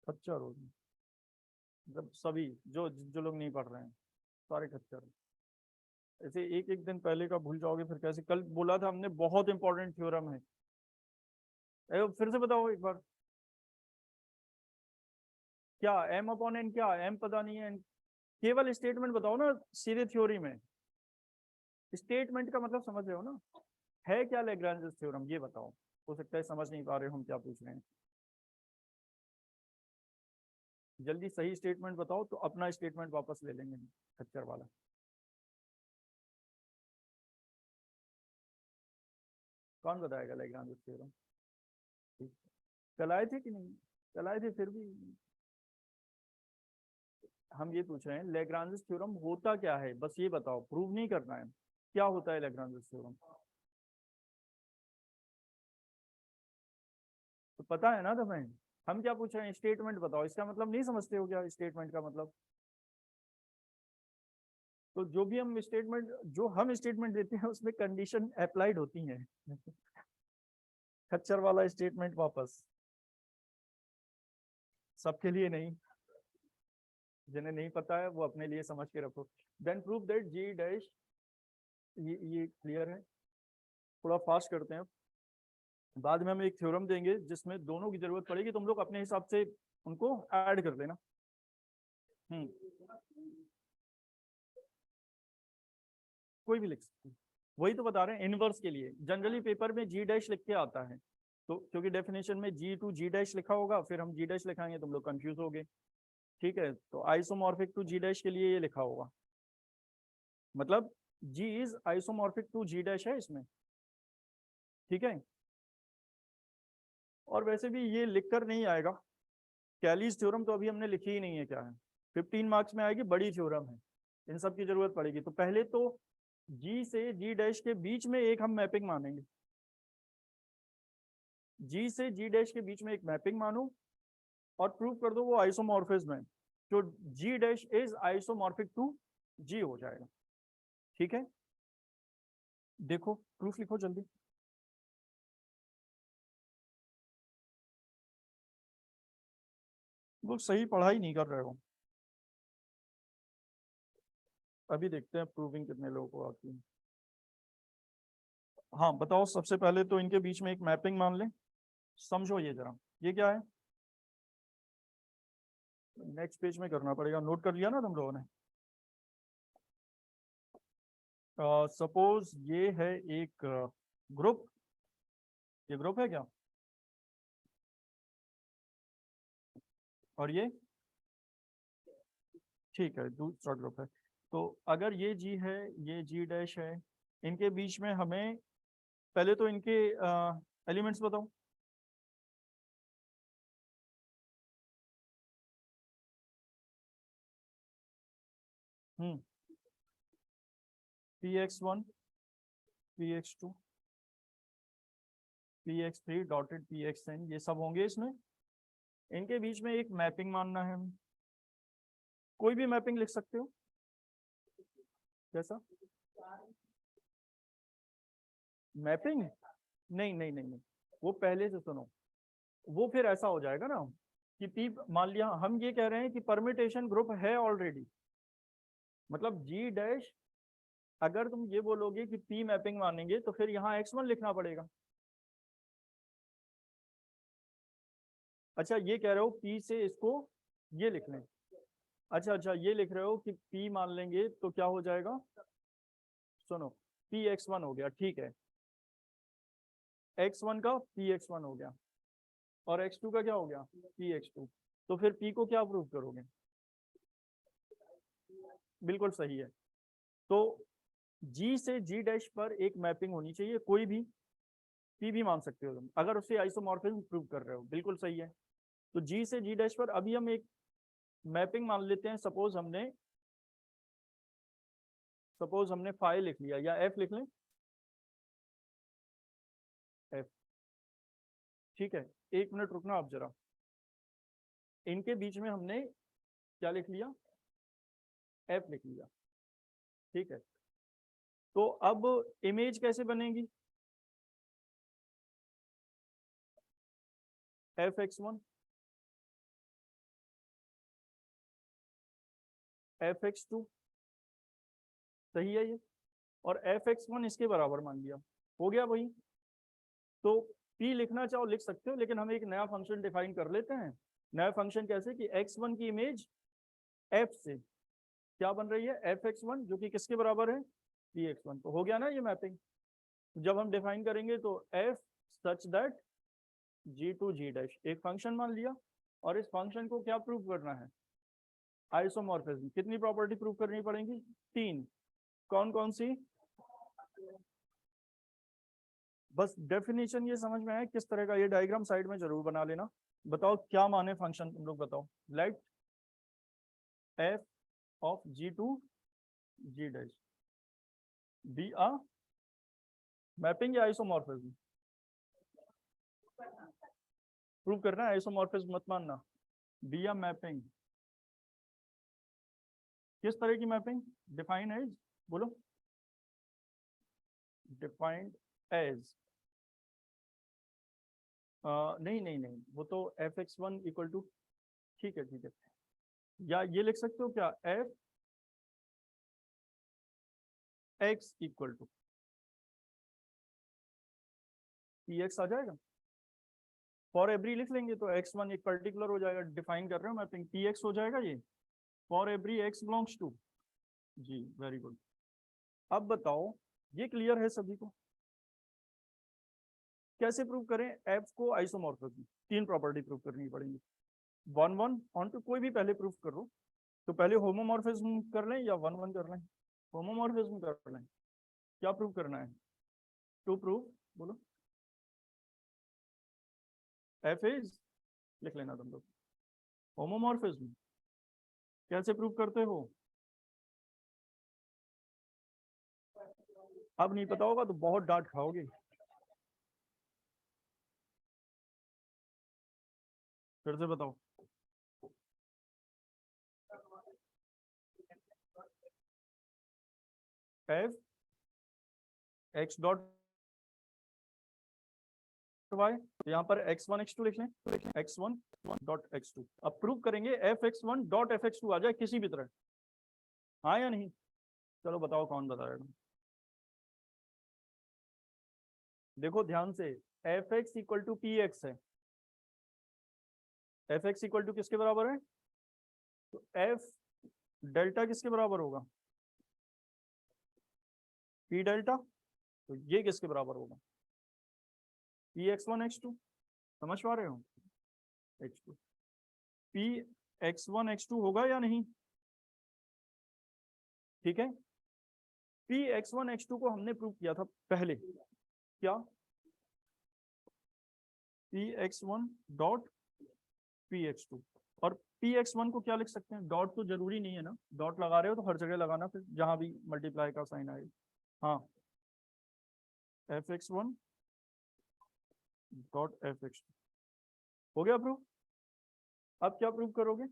खच्चर हो। मतलब सभी जो जो लोग नहीं पढ़ रहे हैं सारे खच्चर हैं। ऐसे एक एक दिन पहले का भूल जाओगे फिर कैसे? कल बोला था हमने बहुत इंपॉर्टेंट थ्योरम है। फिर से बताओ एक बार, क्या एम अपॉन एन, क्या एम पता नहीं है, केवल स्टेटमेंट बताओ ना सीधे थ्योरी में। स्टेटमेंट का मतलब समझ रहे हो ना, है क्या लैग्रांज थ्योरम ये बताओ। हो सकता है समझ नहीं पा रहे हो हम क्या पूछ रहे हैं। जल्दी सही स्टेटमेंट बताओ, तो अपना स्टेटमेंट वापस ले लेंगे खच्चर वाला। कौन बताएगा लैग्रांज थ्योरम? कल आए थे कि नहीं? कल आए थे फिर भी। हम ये पूछ रहे हैं लैग्रांज थ्योरम होता क्या है, बस ये बताओ, प्रूव नहीं करना है। क्या होता है लैग्रांज थ्योरम? तो पता है ना तुम्हें, हम क्या पूछ रहे हैं? स्टेटमेंट बताओ। इसका मतलब नहीं समझते हो क्या स्टेटमेंट का मतलब? तो जो भी हम स्टेटमेंट, जो हम स्टेटमेंट देते हैं उसमें कंडीशन अप्लाइड होती हैं। खच्चर वाला स्टेटमेंट वापस, सबके लिए नहीं, जिन्हें नहीं पता है वो अपने लिए समझ के रखो। Then prove that G dash, ये क्लियर है? थोड़ा फास्ट करते हैं। बाद में हम एक थ्योरम देंगे जिसमें दोनों की जरूरत पड़ेगी, तुम लोग अपने हिसाब से उनको ऐड कर लेना। हम्म, कोई भी लिख सकते हैं। वही तो बता रहे हैं, इनवर्स के लिए जनरली पेपर में जी डैश लिख के आता है, तो क्योंकि डेफिनेशन में जी टू जी डैश लिखा होगा, फिर हम जी डैश लिखाएंगे, तुम लोग कंफ्यूज हो गए। ठीक है, तो आइसोमॉर्फिक टू जी डैश के लिए ये लिखा होगा, मतलब G is isomorphic to G dash है इसमें। ठीक है, और वैसे भी ये लिख कर नहीं आएगा। कैलीज थ्योरम तो अभी हमने लिखी ही नहीं है, क्या है, 15 मार्क्स में आएगी, बड़ी थ्योरम है, इन सब की जरूरत पड़ेगी। तो पहले तो जी से जी डैश के बीच में एक हम मैपिंग मानेंगे, जी से जी डैश के बीच में एक मैपिंग मानो, और प्रूव कर दो वो आइसोमॉर्फिज्म है, जो जी डैश इज आइसोमॉर्फिक टू जी हो जाएगा। ठीक है, देखो प्रूफ लिखो जल्दी। वो सही पढ़ाई नहीं कर रहे हो। अभी देखते हैं प्रूविंग कितने लोगों को आती है। हाँ बताओ, सबसे पहले तो इनके बीच में एक मैपिंग मान लें। समझो ये जरा, ये क्या है? नेक्स्ट पेज में करना पड़ेगा, नोट कर लिया ना तुम लोगों ने? सपोज ये है एक ग्रुप, ये ग्रुप है क्या? और ये ठीक है, दूसरा ग्रुप है। तो अगर ये जी है, ये जी डैश है, इनके बीच में हमें पहले तो इनके एलिमेंट्स बताओ। Hmm, P x one, P x two, P x three dotted P x n, ये सब होंगे इसमें। इनके बीच में एक मैपिंग मानना है हमें। कोई भी मैपिंग लिख सकते हो। कैसा मैपिंग? नहीं नहीं नहीं नहीं, वो पहले से सुनो। वो फिर ऐसा हो जाएगा ना कि पी, मान लिया हम ये कह रहे हैं कि परमिटेशन ग्रुप है ऑलरेडी, मतलब जी डैश, अगर तुम ये बोलोगे कि पी मैपिंग मानेंगे तो फिर यहाँ एक्स वन लिखना पड़ेगा। अच्छा ये कह रहे हो पी से इसको ये लिख लें। अच्छा अच्छा, ये लिख रहे हो कि पी मान लेंगे तो क्या हो जाएगा? सुनो, पी एक्स वन हो गया, ठीक है, एक्स वन का पी एक्स वन हो गया, और एक्स टू का क्या हो गया? P x two. तो फिर पी को क्या प्रूव करोगे? बिल्कुल सही है। तो जी से जी डैश पर एक मैपिंग होनी चाहिए, कोई भी, पी भी मान सकते हो तुम, अगर उससे आइसोमॉर्फिज्म प्रूव कर रहे हो, बिल्कुल सही है। तो जी से जी डैश पर अभी हम एक मैपिंग मान लेते हैं। सपोज हमने फाइव लिख लिया, या एफ लिख लें, एफ। ठीक है, एक मिनट रुकना आप जरा। इनके बीच में हमने क्या लिख लिया? एफ लिख लिया। ठीक है, तो अब इमेज कैसे बनेगी? F x one, F x two, सही है ये, और एफ एक्स वन इसके बराबर मान लिया, हो गया वही। तो p लिखना चाहो लिख सकते हो, लेकिन हम एक नया फंक्शन डिफाइन कर लेते हैं। नया फंक्शन कैसे कि x1 की इमेज f से क्या बन रही है? एफ एक्स वन, जो कि किसके बराबर है? P x one. तो हो गया ना ये मैपिंग। जब हम डिफाइन करेंगे तो f such that G to G dash, एक फंक्शन मान लिया, और इस फंक्शन को क्या प्रूव करना है? आइसोमॉर्फिज्म। कितनी प्रॉपर्टी प्रूव करनी पड़ेगी? तीन। कौन कौन सी? बस डेफिनेशन ये समझ में आया किस तरह का, ये डायग्राम साइड में जरूर बना लेना। बताओ क्या माने फंक्शन, तुम लोग बताओ। Let F of G to G dash be a mapping या आइसोमॉर्फिज्म? प्रूव करना है, आइसोमॉर्फिज्म मत मानना। बी अ मैपिंग, किस तरह की मैपिंग? डिफाइन एज, बोलो। डिफाइंड एज, नहीं नहीं नहीं, वो तो F x one equal to, ठीक है ठीक है, या ये लिख सकते हो क्या? F x equal to P x आ जाएगा। फॉर एवरी लिख लेंगे तो एक्स वन एक पर्टिकुलर हो जाएगा, डिफाइन कर रहे हो मैपिंग, पी एक्स हो जाएगा ये, for every x belongs to. G very good. अब बताओ, ये क्लियर है सभी को? कैसे प्रूव करें एफ को आइसोमॉर्फिज्म? तीन प्रॉपर्टी प्रूव करनी पड़ेगी। वन वन ऑन टू, कोई भी पहले प्रूफ करो। तो पहले होमोमॉर्फिज्म कर लें या वन वन कर लें? होमोमॉर्फिज्म कर लें। क्या प्रूव करना है? टू प्रूव, बोलो। एफ इज, लिख लेना तुम लोग, होमोमॉर्फिज्म। कैसे प्रूव करते हो? अब नहीं पता होगा तो बहुत डांट खाओगे। फिर से बताओ। एफ एक्स डॉट वाई, तो यहाँ पर एक्स वन एक्स टू लिख लें, x one dot x two. अब प्रूव करेंगे f x one dot F x two आ जाए किसी भी तरह, हाँ या नहीं? चलो बताओ कौन बताएगा। देखो ध्यान से, F x equal to P X है। एफ एक्स इक्वल टू किसके बराबर है? तो एफ डेल्टा किसके बराबर होगा? P delta. तो ये किसके बराबर होगा? P x one x two. समझ पा रहे हो? X two P x one x two होगा या नहीं? ठीक है। P x one x two को हमने प्रूव किया था पहले। क्या? P x one dot P x to. और पी एक्स वन को क्या लिख सकते हैं? डॉट तो जरूरी नहीं है ना, डॉट लगा रहे हो तो हर जगह लगाना, फिर जहां भी मल्टीप्लाई का साइन आए। हाँ, F x one dot F x two हो गया प्रूव। अब क्या प्रूव करोगे?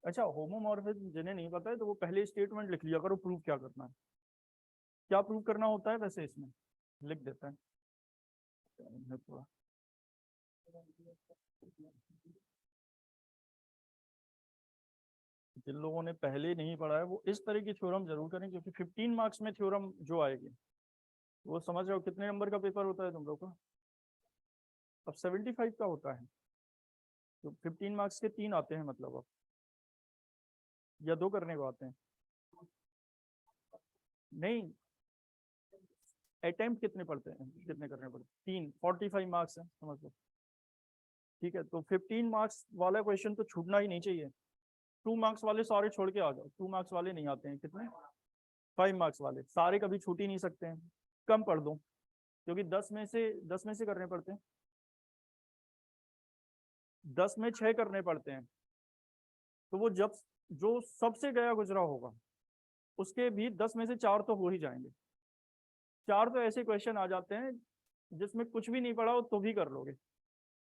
अच्छा, होमोमॉर्फिज्म जिन्हें नहीं पता है तो वो पहले स्टेटमेंट लिख लिया करो, प्रूव क्या करना है। क्या प्रूव करना होता है वैसे इसमें? लिख देता है थोड़ा। जिन लोगों ने पहले नहीं पढ़ा है वो इस तरह की थ्योरम जरूर करें, क्योंकि 15 मार्क्स में थ्योरम जो आएगी, वो समझ रहे हो कितने नंबर का पेपर होता है तुम लोग का? अब 75 का होता है, तो 15 मार्क्स के 3 आते हैं मतलब अब, या 2 करने को आते हैं? नहीं, अटेम्प्ट कितने पड़ते हैं, कितने करने पड़ते हैं? 3, 45 मार्क्स है, समझ लो। ठीक है, तो 15 मार्क्स वाला क्वेश्चन तो छूटना ही नहीं चाहिए। 2 मार्क्स वाले सारे छोड़ के आ जाओ, 2 मार्क्स वाले नहीं आते हैं। कितने? 5 मार्क्स वाले सारे कभी छूट ही नहीं सकते हैं, कम पढ़ दो, क्योंकि 10 में से करने पड़ते हैं, 10 में 6 करने पड़ते हैं। तो वो जब जो सबसे गया गुजरा होगा उसके भी 10 में से 4 तो हो ही जाएंगे। 4 तो ऐसे क्वेश्चन आ जाते हैं जिसमें कुछ भी नहीं पढ़ा हो तो भी कर लोगे।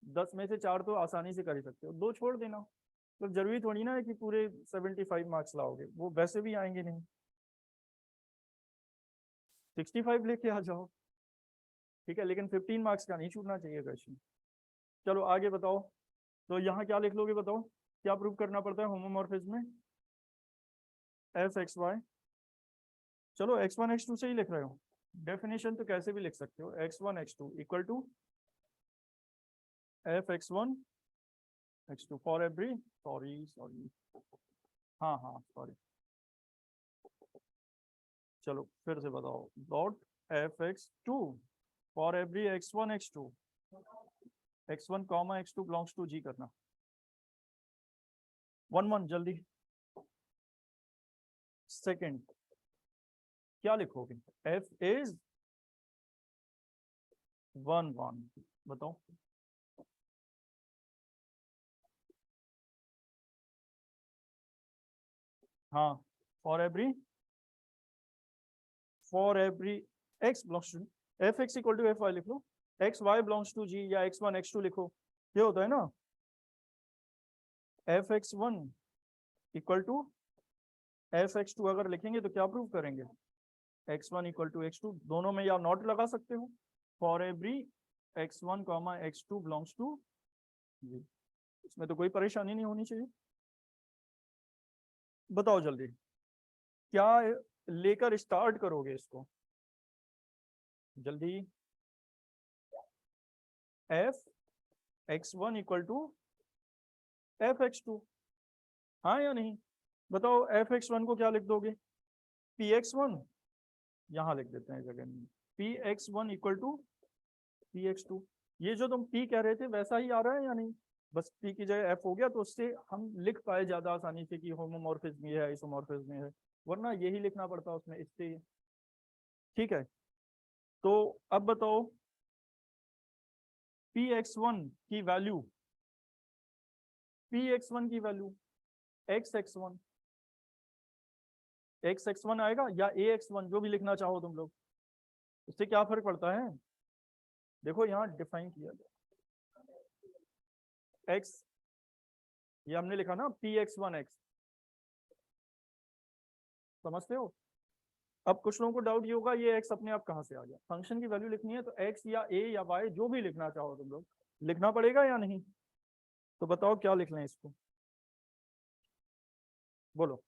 10 में से 4 तो आसानी से कर ही सकते हो, 2 छोड़ देना। तो जरूरी थोड़ी ना है कि पूरे 75 मार्क्स लाओगे, वो वैसे भी आएंगे नहीं। 65 लेके आ जाओ, ठीक है, लेकिन 15 मार्क्स का नहीं छूटना चाहिए क्वेश्चन। चलो आगे बताओ। तो यहाँ क्या लिख लोगे बताओ? क्या प्रूव करना पड़ता है होमोमॉर्फिज्म में? F X Y. चलो एक्स वन एक्स टू से ही लिख रहे हो, डेफिनेशन तो कैसे भी लिख सकते हो। X one x two equal to F x one x two for every, sorry sorry, हाँ हाँ सॉरी, चलो फिर से बताओ। Dot F x two for every x one x two, x one comma x two belongs to G करना। 1 1 जल्दी। Second क्या लिखोगे? एफ इज 1 1, बताओ। हाँ, for every x belongs to, F x equal to F Y लिख लो, X Y belongs to G, या X one x to लिखो, ये होता है ना। F x one equal to F x two अगर लिखेंगे तो क्या प्रूव करेंगे? X one equal to x two, दोनों में या नॉट लगा सकते हो, for every x one comma x two belongs to G. इसमें तो कोई परेशानी नहीं होनी चाहिए। बताओ जल्दी, क्या लेकर स्टार्ट करोगे इसको? जल्दी। F x one equal to F x two, हाँ या नहीं? बताओ एफ एक्स वन को क्या लिख दोगे? पी एक्स वन, यहाँ लिख देते हैं जगह में, P x one equal to P x two. ये जो तुम पी कह रहे थे वैसा ही आ रहा है या नहीं? बस पी की जगह एफ हो गया, तो उससे हम लिख पाए ज्यादा आसानी से कि होमोमॉर्फिज्म ये है, आइसोमॉर्फिज्म ये है, वरना यही लिखना पड़ता उसमें, इससे। ठीक है, तो अब बताओ पी एक्स वन की वैल्यू, पी एक्स वन की value x x one, x x one आएगा या ए एक्स वन, जो भी लिखना चाहो तुम लोग, इससे क्या फर्क पड़ता है? देखो यहाँ डिफाइन किया गया एक्स, ये हमने लिखा ना पी एक्स वन एक्स, समझते हो? अब कुछ लोगों को डाउट ये होगा ये एक्स अपने आप कहाँ से आ गया। फंक्शन की वैल्यू लिखनी है तो एक्स या ए या वाई जो भी लिखना चाहो तुम लोग, लिखना पड़ेगा या नहीं? तो बताओ क्या लिख लें इसको, बोलो।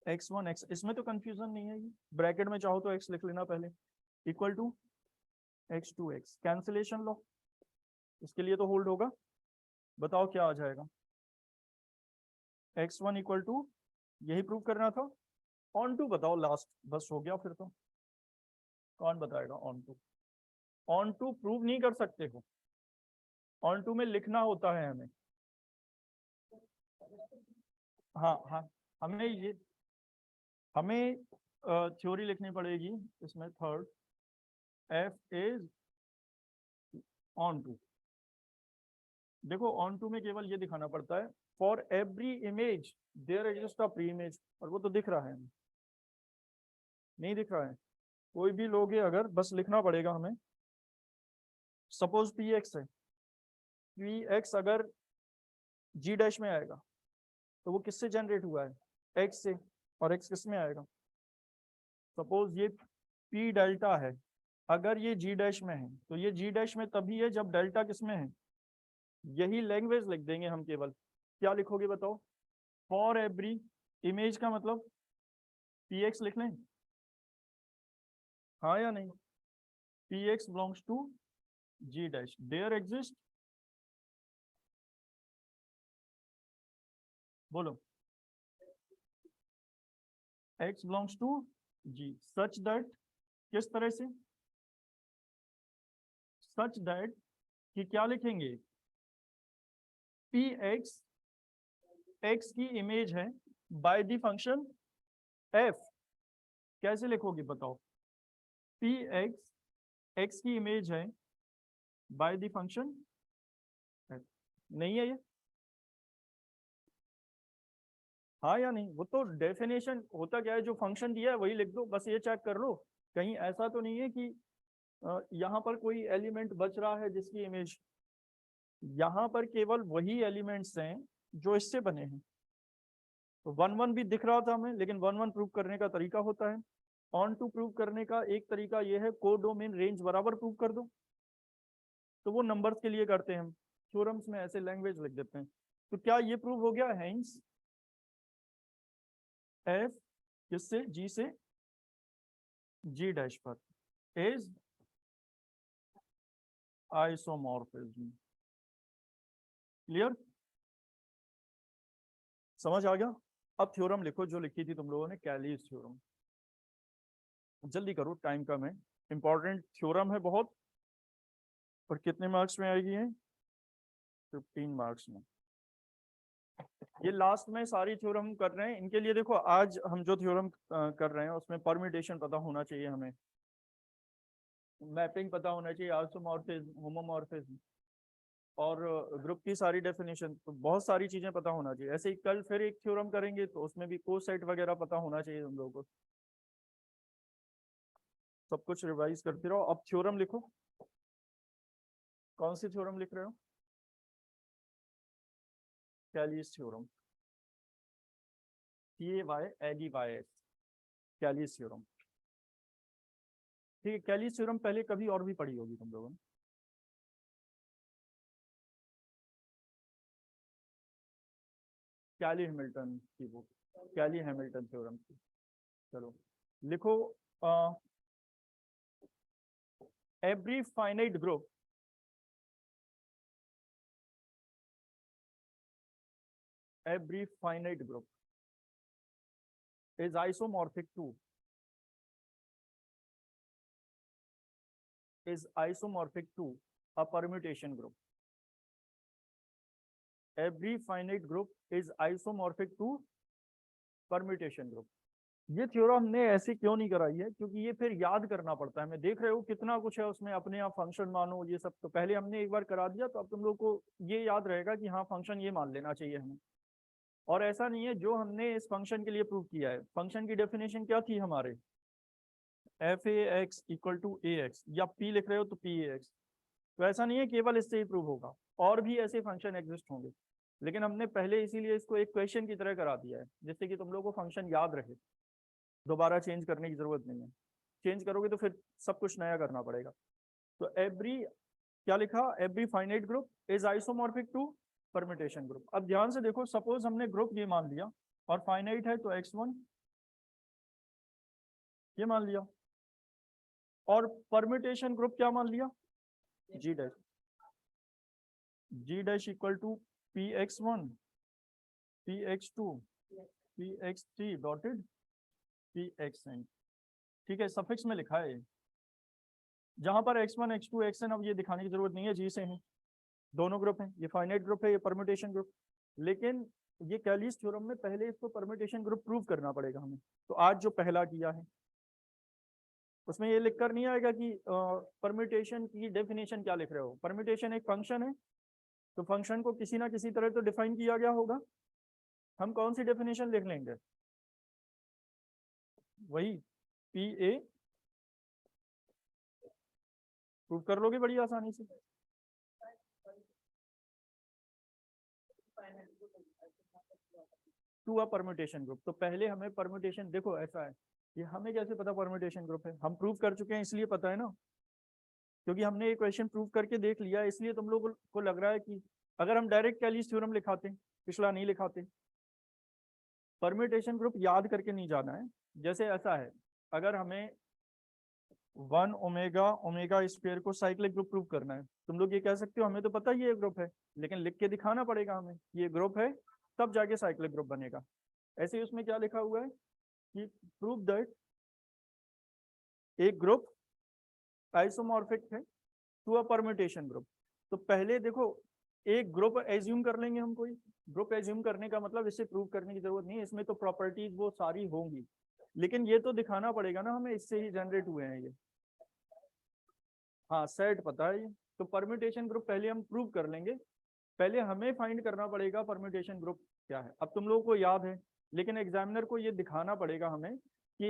x1 x, इसमें तो कंफ्यूजन नहीं है, ब्रैकेट में चाहो तो x लिख लेना पहले, equal to x2 x, cancellation लो, इसके लिए तो होल्ड होगा, बताओ क्या आ जाएगा, x1 इक्वल टू, यही प्रूव करना था, ऑन टू बताओ लास्ट, बस हो गया फिर तो, कौन बताएगा onto, onto prove नहीं कर सकते हो, ऑन टू में लिखना होता है हमें, हाँ हाँ, हमें थ्योरी लिखनी पड़ेगी इसमें, third f is onto, देखो ऑन टू में केवल ये दिखाना पड़ता है, for every image there exist a pre image, और वो तो दिख रहा है, नहीं दिख रहा है, कोई भी लोगे अगर, बस लिखना पड़ेगा हमें, सपोज पी एक्स है, पी एक्स अगर जी डैश में आएगा तो वो किससे जनरेट हुआ है, एक्स से, और एक्स किस में आएगा, सपोज ये पी डेल्टा है, अगर ये जी डैश में है तो ये जी डैश में तभी है जब डेल्टा किस में है, यही लैंग्वेज लिख देंगे हम केवल, क्या लिखोगे बताओ, फॉर एवरी इमेज का मतलब पी एक्स लिख लें, हाँ या नहीं, P X belongs to G dash, there exist, बोलो, x belongs to g, such that, किस तरह से, सच दैट कि क्या लिखेंगे, पी एक्स x की इमेज है बाय द फंक्शन f, कैसे लिखोगे बताओ, पी एक्स x की इमेज है बाय द फंक्शन f, नहीं है ये, हाँ या नहीं, वो तो डेफिनेशन होता क्या है, जो फंक्शन दिया है वही लिख दो, बस ये चेक कर लो, कहीं ऐसा तो नहीं है कि यहाँ पर कोई एलिमेंट बच रहा है जिसकी इमेज, यहाँ पर केवल वही एलिमेंट्स हैं जो इससे बने हैं, तो 1 1 भी दिख रहा था हमें, लेकिन 1 1 प्रूव करने का तरीका होता है, ऑन टू प्रूव करने का एक तरीका यह है, कोडोमेन रेंज बराबर प्रूव कर दो, तो वो नंबर्स के लिए करते हैं हम, थ्योरम्स में ऐसे लैंग्वेज लिख देते हैं, तो क्या ये प्रूव हो गया, हेंस एफ किससे, जी से जी डैश पर इज आइसोमॉर्फिज्म, क्लियर, समझ आ गया, अब थ्योरम लिखो जो लिखी थी तुम लोगों ने, कैलीज थ्योरम, जल्दी करो टाइम कम है, इंपॉर्टेंट थ्योरम है बहुत, और कितने मार्क्स में आएगी है, 15 मार्क्स में, ये लास्ट में सारी थ्योरम कर रहे हैं, इनके लिए देखो आज हम जो थ्योरम कर रहे हैं उसमें परम्यूटेशन पता होना चाहिए हमें, मैपिंग पता होना चाहिए, आइसोमॉर्फिज्म, होमोमॉर्फिज्म, और ग्रुप की सारी डेफिनेशन, तो बहुत सारी चीजें पता होना चाहिए, ऐसे ही कल फिर एक थ्योरम करेंगे तो उसमें भी कोसेट वगैरह पता होना चाहिए हम लोगों को, सब कुछ रिवाइज करते रहो, अब थ्योरम लिखो, कौन सी थ्योरम लिख रहे हो, कैलीज थ्योरम, CAYLEYS, कैलीज थ्योरम, ठीक है, कैलीज थ्योरम पहले कभी और भी पढ़ी होगी तुम लोगों ने, कैली हैमिल्टन की बुक, कैली हैमिल्टन थ्योरम की, चलो लिखो, every finite group is isomorphic to a permutation group. Every finite group is isomorphic to permutation group. ये थ्योरम हमने ऐसे क्यों नहीं कराई है, क्योंकि ये फिर याद करना पड़ता है, मैं देख रहे हो कितना कुछ है उसमें, अपने आप फंक्शन मानो ये सब, तो पहले हमने एक बार करा दिया तो अब तुम लोग को ये याद रहेगा कि हाँ फंक्शन ये मान लेना चाहिए हमें, और ऐसा नहीं है जो हमने इस फंक्शन के लिए प्रूव किया है, फंक्शन की डेफिनेशन क्या थी हमारे, F A x equal to A X, या पी लिख रहे हो तो पी ए एक्स, तो ऐसा नहीं है केवल इससे ही प्रूव होगा, और भी ऐसे फंक्शन एग्जिस्ट होंगे, लेकिन हमने पहले इसीलिए इसको एक क्वेश्चन की तरह करा दिया है, जिससे कि तुम लोग को फंक्शन याद रहे, दोबारा चेंज करने की जरूरत नहीं है, चेंज करोगे तो फिर सब कुछ नया करना पड़ेगा, तो एवरी, क्या लिखा, every finite group is isomorphic to permutation group, अब ध्यान से देखो, सपोज हमने ग्रुप ये मान लिया और फाइनाइट है तो x1 ये मान लिया, और परम्यूटेशन ग्रुप क्या मान लिया, G dash, G dash equal to P x one, P x two, P x three dotted P x n. ठीक है, सफिक्स में लिखा है जहां पर x1 x2 xn, अब ये दिखाने की जरूरत नहीं है, जी से है, दोनों ग्रुप हैं, ये फाइनाइट ग्रुप है, ये परम्यूटेशन ग्रुप। लेकिन ये कैलिस थ्योरम में पहले इसको परम्यूटेशन ग्रुप प्रूव करना पड़ेगा हमें। तो आज जो पहला किया है उसमें ये लिखकर नहीं आएगा कि परम्यूटेशन की डेफिनेशन क्या लिख रहे हो। परम्यूटेशन एक फंक्शन है, तो फंक्शन को किसी ना किसी तरह तो डिफाइन किया गया होगा, हम कौन सी डेफिनेशन लिख लेंगे, वही पी ए, प्रूव कर लोगे बड़ी आसानी से। टू अ परम्यूटेशन ग्रुप, तो पहले हमें परम्यूटेशन, देखो ऐसा है, ये हमें कैसे पता परम्यूटेशन ग्रुप है, हम प्रूव कर चुके हैं इसलिए पता है ना, क्योंकि हमने ये क्वेश्चन प्रूव करके देख लिया, इसलिए तुम लोगों को लग रहा है कि अगर हम डायरेक्ट कैलिस थ्योरम लिखाते, पिछला नहीं लिखाते, परम्यूटेशन ग्रुप याद करके नहीं जाना है। जैसे ऐसा है, अगर हमें 1 ओमेगा स्क्वायर को साइक्लिक ग्रुप प्रूव करना है, तुम लोग ये कह सकते हो हमें तो पता ही ये ग्रुप है, लेकिन लिख के दिखाना पड़ेगा हमें ये ग्रुप है, तब जाके साइक्लिक ग्रुप बनेगा। ऐसे ही उसमें क्या लिखा हुआ है कि प्रूव दैट एक ग्रुप आइसोमॉर्फिक है टू अ परम्यूटेशन ग्रुप। तो पहले देखो, एक ग्रुप एज्यूम कर लेंगे हम, कोई ग्रुप एज्यूम करने का मतलब इससे प्रूव करने की जरूरत नहीं है, इसमें तो प्रॉपर्टीज वो सारी होंगी, लेकिन ये तो दिखाना पड़ेगा ना हमें इससे ही जनरेट हुए हैं ये। हाँ सेट पता है ये, तो परम्यूटेशन ग्रुप पहले हम प्रूव कर लेंगे, पहले हमें फाइंड करना पड़ेगा परम्यूटेशन ग्रुप क्या है। अब तुम लोगों को याद है, लेकिन एग्जामिनर को ये दिखाना पड़ेगा हमें कि